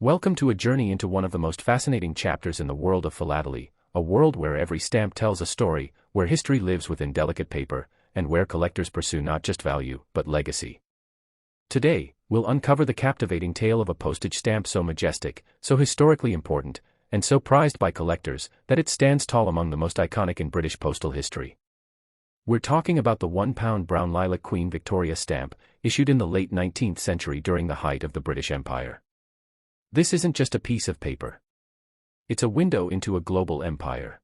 Welcome to a journey into one of the most fascinating chapters in the world of philately, a world where every stamp tells a story, where history lives within delicate paper, and where collectors pursue not just value, but legacy. Today, we'll uncover the captivating tale of a postage stamp so majestic, so historically important, and so prized by collectors, that it stands tall among the most iconic in British postal history. We're talking about the £1 brown lilac Queen Victoria stamp, issued in the late 19th century during the height of the British Empire. This isn't just a piece of paper. It's a window into a global empire.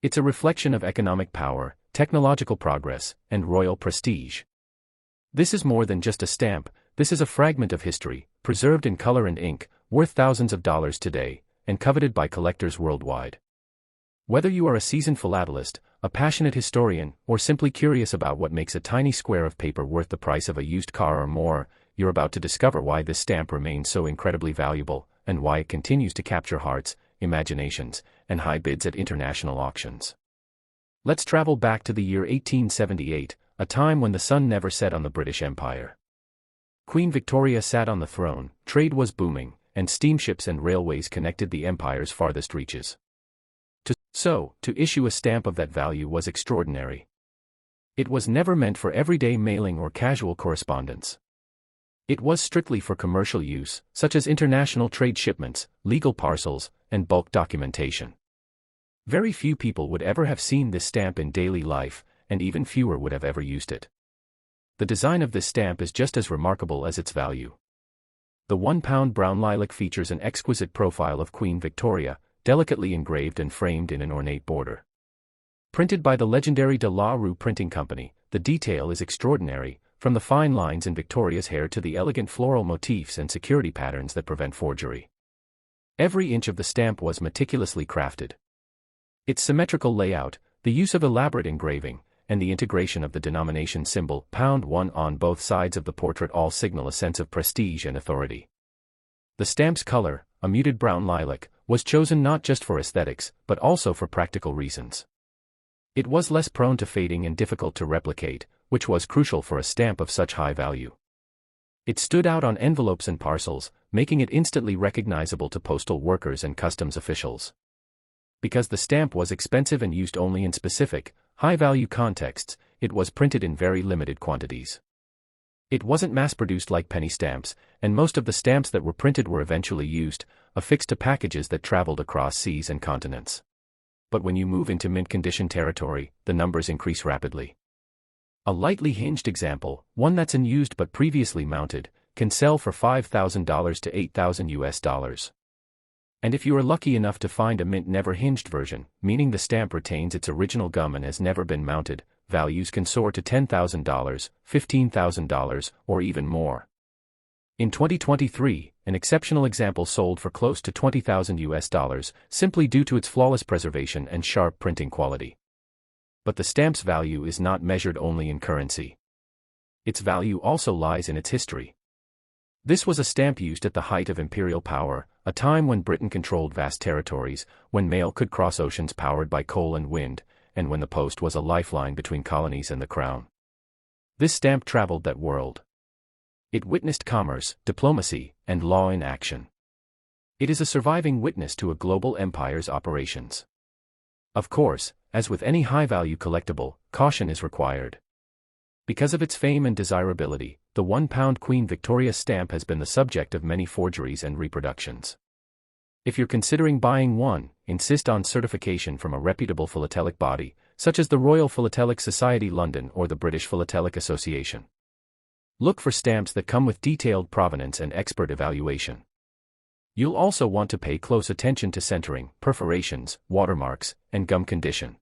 It's a reflection of economic power, technological progress, and royal prestige. This is more than just a stamp, this is a fragment of history, preserved in color and ink, worth thousands of dollars today, and coveted by collectors worldwide. Whether you are a seasoned philatelist, a passionate historian, or simply curious about what makes a tiny square of paper worth the price of a used car or more, you're about to discover why this stamp remains so incredibly valuable, and why it continues to capture hearts, imaginations, and high bids at international auctions. Let's travel back to the year 1878, a time when the sun never set on the British Empire. Queen Victoria sat on the throne, trade was booming, and steamships and railways connected the empire's farthest reaches. To issue a stamp of that value was extraordinary. It was never meant for everyday mailing or casual correspondence. It was strictly for commercial use, such as international trade shipments, legal parcels, and bulk documentation. Very few people would ever have seen this stamp in daily life, and even fewer would have ever used it. The design of this stamp is just as remarkable as its value. The £1 brown lilac features an exquisite profile of Queen Victoria, delicately engraved and framed in an ornate border. Printed by the legendary De La Rue Printing Company, the detail is extraordinary, from the fine lines in Victoria's hair to the elegant floral motifs and security patterns that prevent forgery. Every inch of the stamp was meticulously crafted. Its symmetrical layout, the use of elaborate engraving, and the integration of the denomination symbol £1 on both sides of the portrait all signal a sense of prestige and authority. The stamp's color, a muted brown lilac, was chosen not just for aesthetics, but also for practical reasons. It was less prone to fading and difficult to replicate, which was crucial for a stamp of such high value. It stood out on envelopes and parcels, making it instantly recognizable to postal workers and customs officials. Because the stamp was expensive and used only in specific, high-value contexts, it was printed in very limited quantities. It wasn't mass-produced like penny stamps, and most of the stamps that were printed were eventually used, affixed to packages that traveled across seas and continents. But when you move into mint-condition territory, the numbers increase rapidly. A lightly hinged example, one that's unused but previously mounted, can sell for $5,000 to $8,000. And if you are lucky enough to find a mint never hinged version, meaning the stamp retains its original gum and has never been mounted, values can soar to $10,000, $15,000, or even more. In 2023, an exceptional example sold for close to $20,000, simply due to its flawless preservation and sharp printing quality. But the stamp's value is not measured only in currency. Its value also lies in its history. This was a stamp used at the height of imperial power, a time when Britain controlled vast territories, when mail could cross oceans powered by coal and wind, and when the post was a lifeline between colonies and the crown. This stamp traveled that world. It witnessed commerce, diplomacy, and law in action. It is a surviving witness to a global empire's operations. Of course, as with any high-value collectible, caution is required. Because of its fame and desirability, the £1 Queen Victoria stamp has been the subject of many forgeries and reproductions. If you're considering buying one, insist on certification from a reputable philatelic body, such as the Royal Philatelic Society London or the British Philatelic Association. Look for stamps that come with detailed provenance and expert evaluation. You'll also want to pay close attention to centering, perforations, watermarks, and gum condition.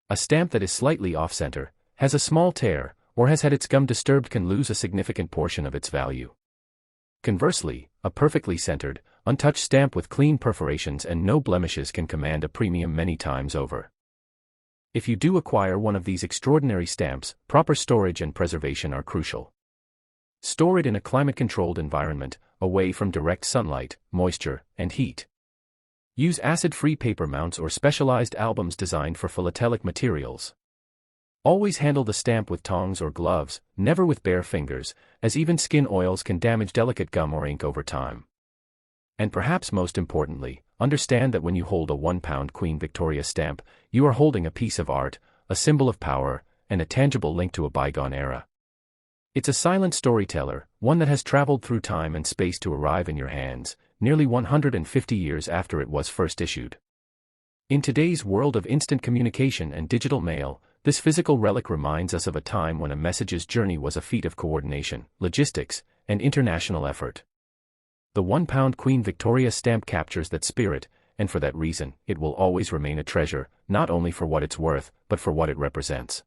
A stamp that is slightly off-center, has a small tear, or has had its gum disturbed can lose a significant portion of its value. Conversely, a perfectly centered, untouched stamp with clean perforations and no blemishes can command a premium many times over. If you do acquire one of these extraordinary stamps, proper storage and preservation are crucial. Store it in a climate-controlled environment, away from direct sunlight, moisture, and heat. Use acid-free paper mounts or specialized albums designed for philatelic materials. Always handle the stamp with tongs or gloves, never with bare fingers, as even skin oils can damage delicate gum or ink over time. And perhaps most importantly, understand that when you hold a £1 Queen Victoria stamp, you are holding a piece of art, a symbol of power, and a tangible link to a bygone era. It's a silent storyteller, one that has traveled through time and space to arrive in your hands, nearly 150 years after it was first issued. In today's world of instant communication and digital mail, this physical relic reminds us of a time when a message's journey was a feat of coordination, logistics, and international effort. The £1 Queen Victoria stamp captures that spirit, and for that reason, it will always remain a treasure, not only for what it's worth, but for what it represents.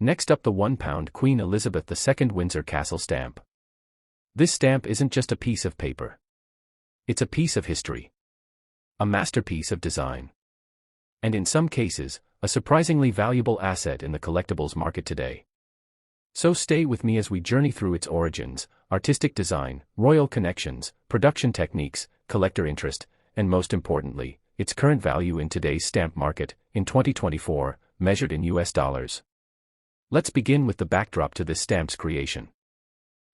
Next up, the £1 Queen Elizabeth II Windsor Castle stamp. This stamp isn't just a piece of paper. It's a piece of history. A masterpiece of design. And in some cases, a surprisingly valuable asset in the collectibles market today. So stay with me as we journey through its origins, artistic design, royal connections, production techniques, collector interest, and most importantly, its current value in today's stamp market, in 2024, measured in US dollars. Let's begin with the backdrop to this stamp's creation.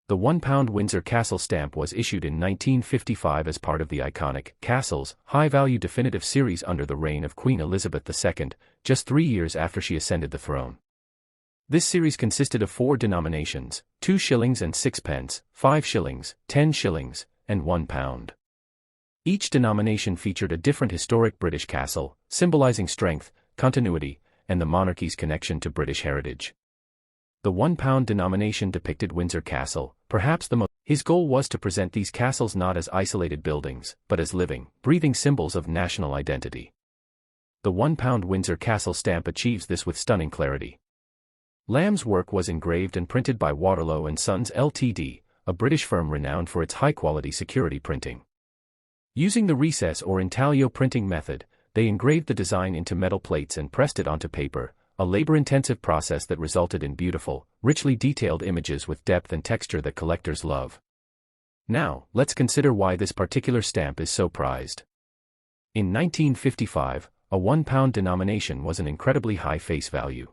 The £1 Windsor Castle stamp was issued in 1955 as part of the iconic Castles high-value definitive series under the reign of Queen Elizabeth II, just 3 years after she ascended the throne. This series consisted of 4 denominations, 2 shillings and 6 pence, 5 shillings, 10 shillings, and £1. Each denomination featured a different historic British castle, symbolizing strength, continuity, and the monarchy's connection to British heritage. The £1 denomination depicted Windsor Castle, perhaps the most. His goal was to present these castles not as isolated buildings, but as living, breathing symbols of national identity. The £1 Windsor Castle stamp achieves this with stunning clarity. Lamb's work was engraved and printed by Waterlow and Sons Ltd., a British firm renowned for its high-quality security printing. Using the recess or intaglio printing method, they engraved the design into metal plates and pressed it onto paper, a labor-intensive process that resulted in beautiful, richly detailed images with depth and texture that collectors love. Now, let's consider why this particular stamp is so prized. In 1955, a £1 denomination was an incredibly high face value.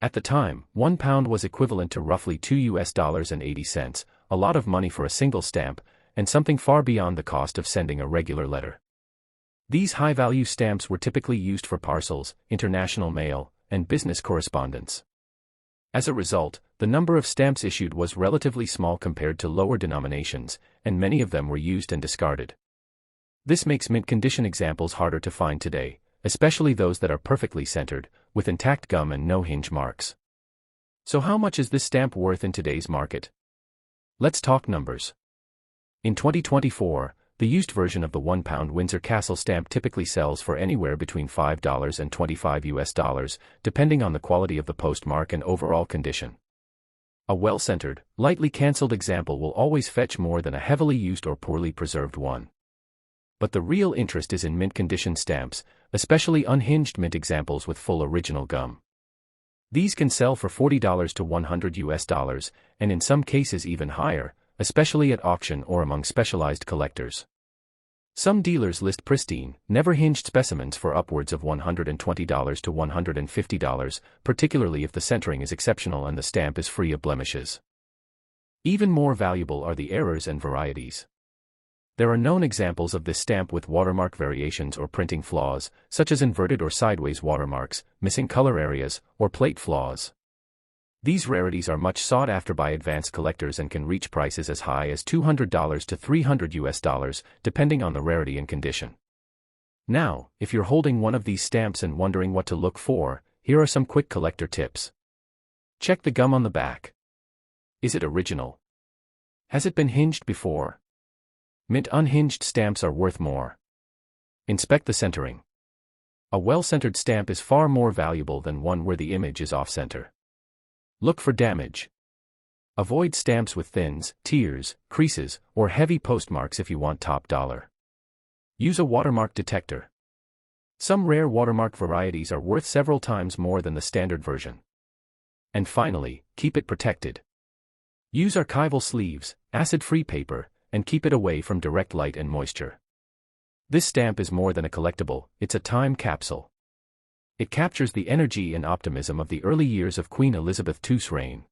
At the time, £1 was equivalent to roughly $2.80, a lot of money for a single stamp, and something far beyond the cost of sending a regular letter. These high-value stamps were typically used for parcels, international mail, and business correspondence. As a result, the number of stamps issued was relatively small compared to lower denominations, and many of them were used and discarded. This makes mint condition examples harder to find today, especially those that are perfectly centered, with intact gum and no hinge marks. So how much is this stamp worth in today's market? Let's talk numbers. In 2024, the used version of the £1 Windsor Castle stamp typically sells for anywhere between $5 and $25, depending on the quality of the postmark and overall condition. A well-centered, lightly cancelled example will always fetch more than a heavily used or poorly preserved one. But the real interest is in mint condition stamps, especially unhinged mint examples with full original gum. These can sell for $40 to $100, and in some cases even higher, especially at auction or among specialized collectors. Some dealers list pristine, never hinged specimens for upwards of $120 to $150, particularly if the centering is exceptional and the stamp is free of blemishes. Even more valuable are the errors and varieties. There are known examples of this stamp with watermark variations or printing flaws, such as inverted or sideways watermarks, missing color areas, or plate flaws. These rarities are much sought after by advanced collectors and can reach prices as high as $200 to $300, depending on the rarity and condition. Now, if you're holding one of these stamps and wondering what to look for, here are some quick collector tips. Check the gum on the back. Is it original? Has it been hinged before? Mint unhinged stamps are worth more. Inspect the centering. A well-centered stamp is far more valuable than one where the image is off-center. Look for damage. Avoid stamps with thins, tears, creases, or heavy postmarks if you want top dollar. Use a watermark detector. Some rare watermark varieties are worth several times more than the standard version. And finally, keep it protected. Use archival sleeves, acid-free paper, and keep it away from direct light and moisture. This stamp is more than a collectible, it's a time capsule. It captures the energy and optimism of the early years of Queen Elizabeth II's reign.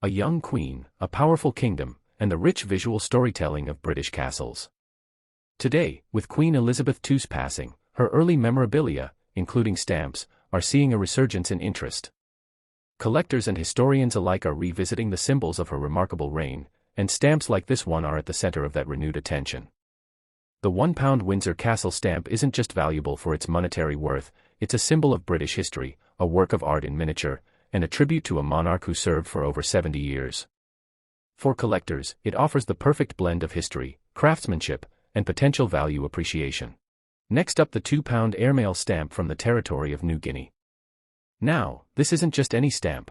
A young queen, a powerful kingdom, and the rich visual storytelling of British castles. Today, with Queen Elizabeth II's passing, her early memorabilia, including stamps, are seeing a resurgence in interest. Collectors and historians alike are revisiting the symbols of her remarkable reign, and stamps like this one are at the center of that renewed attention. The £1 Windsor Castle stamp isn't just valuable for its monetary worth, it's a symbol of British history, a work of art in miniature, and a tribute to a monarch who served for over 70 years. For collectors, it offers the perfect blend of history, craftsmanship, and potential value appreciation. Next up, the £2 airmail stamp from the territory of New Guinea. Now, this isn't just any stamp.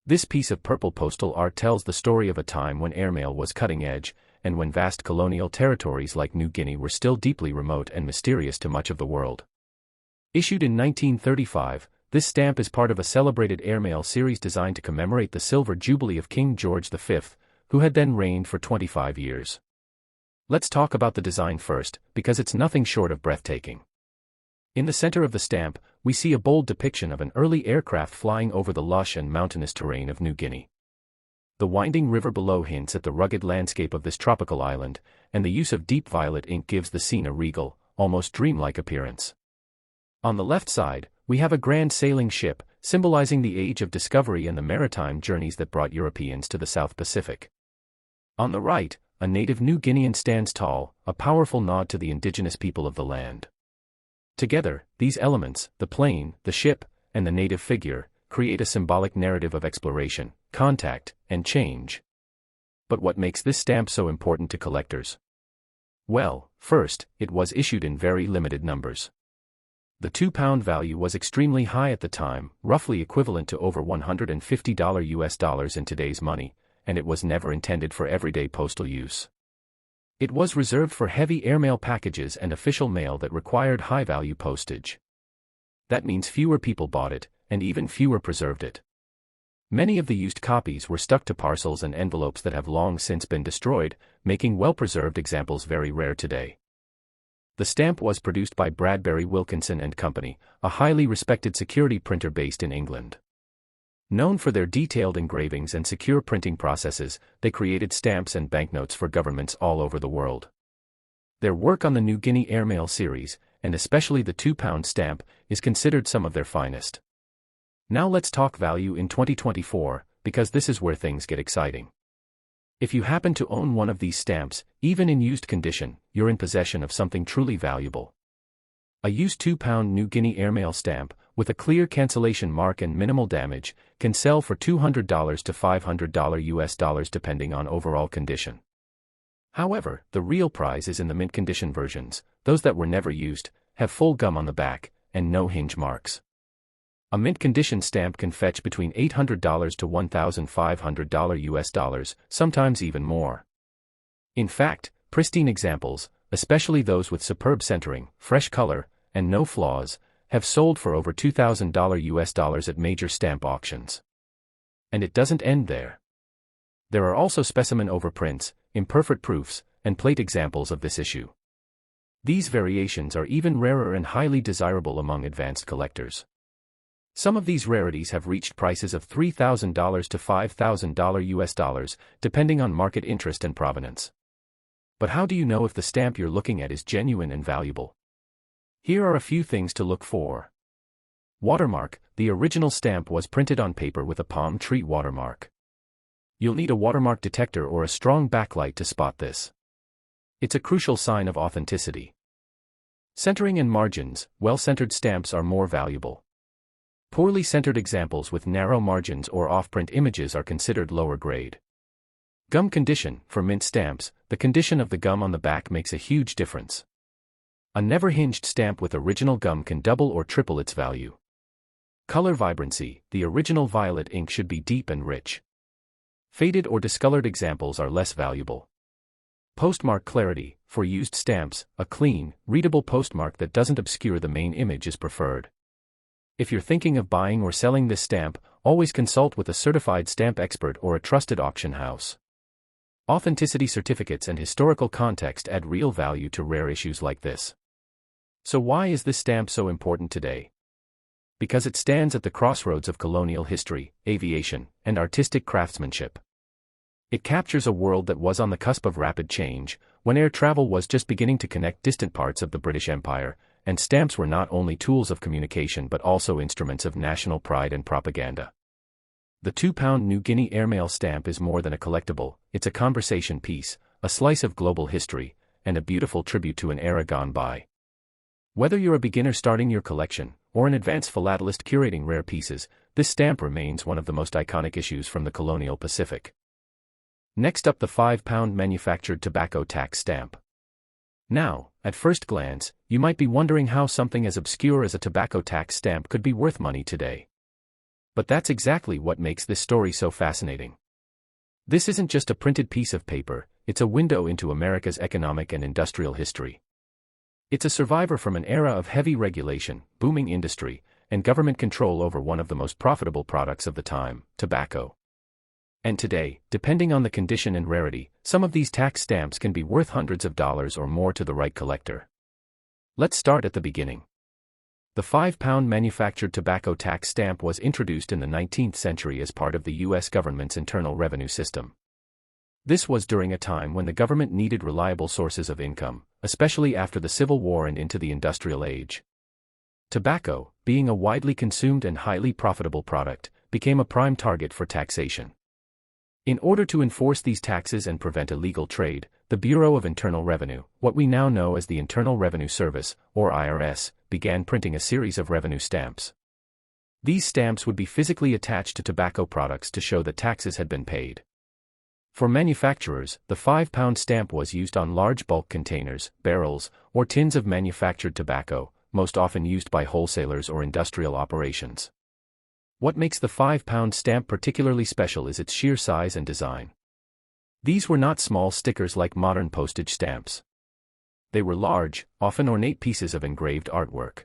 This piece of purple postal art tells the story of a time when airmail was cutting edge, and when vast colonial territories like New Guinea were still deeply remote and mysterious to much of the world. Issued in 1935, this stamp is part of a celebrated airmail series designed to commemorate the silver jubilee of King George V, who had then reigned for 25 years. Let's talk about the design first, because it's nothing short of breathtaking. In the center of the stamp, we see a bold depiction of an early aircraft flying over the lush and mountainous terrain of New Guinea. The winding river below hints at the rugged landscape of this tropical island, and the use of deep violet ink gives the scene a regal, almost dreamlike appearance. On the left side, we have a grand sailing ship, symbolizing the age of discovery and the maritime journeys that brought Europeans to the South Pacific. On the right, a native New Guinean stands tall, a powerful nod to the indigenous people of the land. Together, these elements, the plane, the ship, and the native figure, create a symbolic narrative of exploration, contact, and change. But what makes this stamp so important to collectors? Well, first, it was issued in very limited numbers. The £2 value was extremely high at the time, roughly equivalent to over $150 US in today's money, and it was never intended for everyday postal use. It was reserved for heavy airmail packages and official mail that required high-value postage. That means fewer people bought it, and even fewer preserved it. Many of the used copies were stuck to parcels and envelopes that have long since been destroyed, making well-preserved examples very rare today. The stamp was produced by Bradbury Wilkinson and Company, a highly respected security printer based in England. Known for their detailed engravings and secure printing processes, they created stamps and banknotes for governments all over the world. Their work on the New Guinea airmail series, and especially the £2 stamp, is considered some of their finest. Now let's talk value in 2024, because this is where things get exciting. If you happen to own one of these stamps, even in used condition, you're in possession of something truly valuable. A used £2 New Guinea airmail stamp, with a clear cancellation mark and minimal damage, can sell for $200 to $500 US depending on overall condition. However, the real prize is in the mint condition versions, those that were never used, have full gum on the back, and no hinge marks. A mint condition stamp can fetch between $800 to $1,500 US, sometimes even more. In fact, pristine examples, especially those with superb centering, fresh color, and no flaws, have sold for over $2,000 US at major stamp auctions. And it doesn't end there. There are also specimen overprints, imperfect proofs, and plate examples of this issue. These variations are even rarer and highly desirable among advanced collectors. Some of these rarities have reached prices of $3,000 to $5,000 US, depending on market interest and provenance. But how do you know if the stamp you're looking at is genuine and valuable? Here are a few things to look for. Watermark: the original stamp was printed on paper with a palm tree watermark. You'll need a watermark detector or a strong backlight to spot this. It's a crucial sign of authenticity. Centering and margins: well-centered stamps are more valuable. Poorly centered examples with narrow margins or off-print images are considered lower grade. Gum condition: for mint stamps, the condition of the gum on the back makes a huge difference. A never-hinged stamp with original gum can double or triple its value. Color vibrancy: the original violet ink should be deep and rich. Faded or discolored examples are less valuable. Postmark clarity: for used stamps, a clean, readable postmark that doesn't obscure the main image is preferred. If you're thinking of buying or selling this stamp, always consult with a certified stamp expert or a trusted auction house. Authenticity certificates and historical context add real value to rare issues like this. So why is this stamp so important today? Because it stands at the crossroads of colonial history, aviation, and artistic craftsmanship. It captures a world that was on the cusp of rapid change, when air travel was just beginning to connect distant parts of the British Empire, and stamps were not only tools of communication but also instruments of national pride and propaganda. The £2 New Guinea airmail stamp is more than a collectible, it's a conversation piece, a slice of global history, and a beautiful tribute to an era gone by. Whether you're a beginner starting your collection, or an advanced philatelist curating rare pieces, this stamp remains one of the most iconic issues from the colonial Pacific. Next up, the £5 manufactured tobacco tax stamp. Now, at first glance, you might be wondering how something as obscure as a tobacco tax stamp could be worth money today. But that's exactly what makes this story so fascinating. This isn't just a printed piece of paper, it's a window into America's economic and industrial history. It's a survivor from an era of heavy regulation, booming industry, and government control over one of the most profitable products of the time, tobacco. And today, depending on the condition and rarity, some of these tax stamps can be worth hundreds of dollars or more to the right collector. Let's start at the beginning. The £5 manufactured tobacco tax stamp was introduced in the 19th century as part of the U.S. government's internal revenue system. This was during a time when the government needed reliable sources of income, especially after the Civil War and into the Industrial Age. Tobacco, being a widely consumed and highly profitable product, became a prime target for taxation. In order to enforce these taxes and prevent illegal trade, the Bureau of Internal Revenue, what we now know as the Internal Revenue Service, or IRS, began printing a series of revenue stamps. These stamps would be physically attached to tobacco products to show that taxes had been paid. For manufacturers, the £5 stamp was used on large bulk containers, barrels, or tins of manufactured tobacco, most often used by wholesalers or industrial operations. What makes the £5 stamp particularly special is its sheer size and design. These were not small stickers like modern postage stamps. They were large, often ornate pieces of engraved artwork.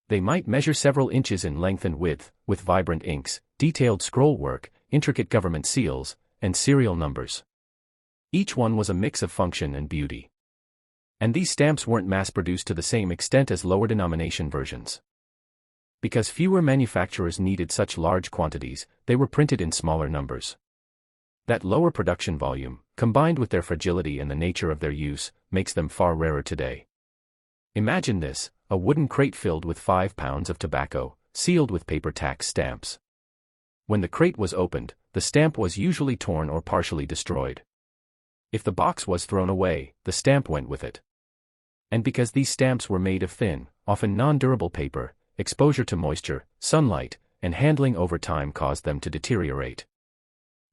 They might measure several inches in length and width, with vibrant inks, detailed scroll work, intricate government seals, and serial numbers. Each one was a mix of function and beauty. And these stamps weren't mass-produced to the same extent as lower denomination versions. Because fewer manufacturers needed such large quantities, they were printed in smaller numbers. That lower production volume, combined with their fragility and the nature of their use, makes them far rarer today. Imagine this, a wooden crate filled with £5 of tobacco, sealed with paper tax stamps. When the crate was opened, the stamp was usually torn or partially destroyed. If the box was thrown away, the stamp went with it. And because these stamps were made of thin, often non-durable paper, exposure to moisture, sunlight, and handling over time caused them to deteriorate.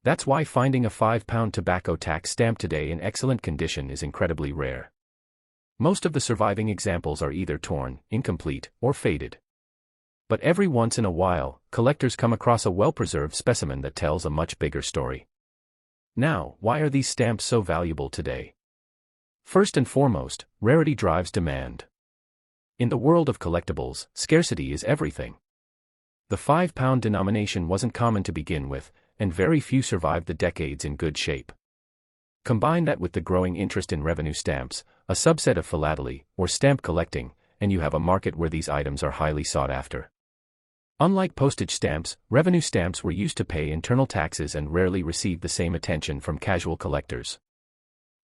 That's why finding a £5 tobacco tax stamp today in excellent condition is incredibly rare. Most of the surviving examples are either torn, incomplete, or faded. But every once in a while, collectors come across a well-preserved specimen that tells a much bigger story. Now, why are these stamps so valuable today? First and foremost, rarity drives demand. In the world of collectibles, scarcity is everything. The £5 denomination wasn't common to begin with, and very few survived the decades in good shape. Combine that with the growing interest in revenue stamps, a subset of philately, or stamp collecting, and you have a market where these items are highly sought after. Unlike postage stamps, revenue stamps were used to pay internal taxes and rarely received the same attention from casual collectors.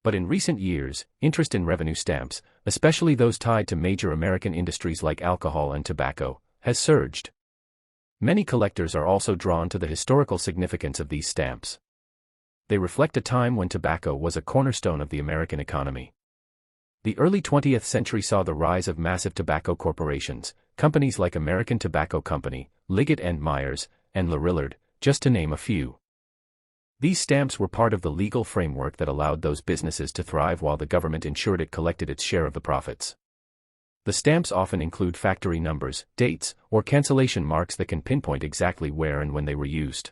But in recent years, interest in revenue stamps, especially those tied to major American industries like alcohol and tobacco, has surged. Many collectors are also drawn to the historical significance of these stamps. They reflect a time when tobacco was a cornerstone of the American economy. The early 20th century saw the rise of massive tobacco corporations, companies like American Tobacco Company, Liggett and Myers, and Lorillard, just to name a few. These stamps were part of the legal framework that allowed those businesses to thrive while the government ensured it collected its share of the profits. The stamps often include factory numbers, dates, or cancellation marks that can pinpoint exactly where and when they were used.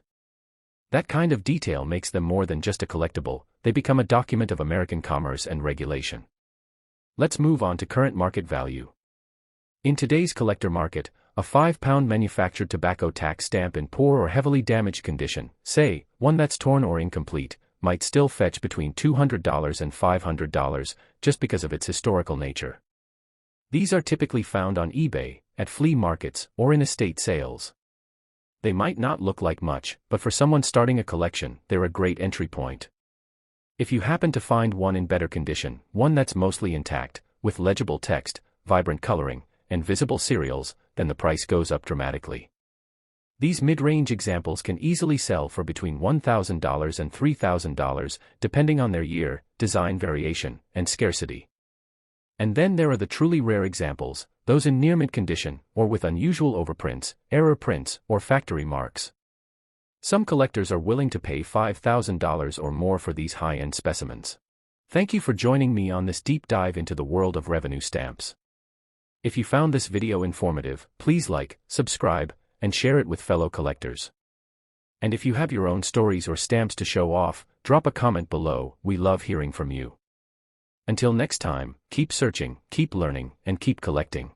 That kind of detail makes them more than just a collectible, they become a document of American commerce and regulation. Let's move on to current market value. In today's collector market, a £5 manufactured tobacco tax stamp in poor or heavily damaged condition, say, one that's torn or incomplete, might still fetch between $200 and $500 just because of its historical nature. These are typically found on eBay, at flea markets, or in estate sales. They might not look like much, but for someone starting a collection, they're a great entry point. If you happen to find one in better condition, one that's mostly intact, with legible text, vibrant coloring, and visible serials, then the price goes up dramatically. These mid-range examples can easily sell for between $1,000 and $3,000, depending on their year, design variation, and scarcity. And then there are the truly rare examples, those in near-mint condition, or with unusual overprints, error prints, or factory marks. Some collectors are willing to pay $5,000 or more for these high-end specimens. Thank you for joining me on this deep dive into the world of revenue stamps. If you found this video informative, please like, subscribe, and share it with fellow collectors. And if you have your own stories or stamps to show off, drop a comment below. We love hearing from you. Until next time, keep searching, keep learning, and keep collecting.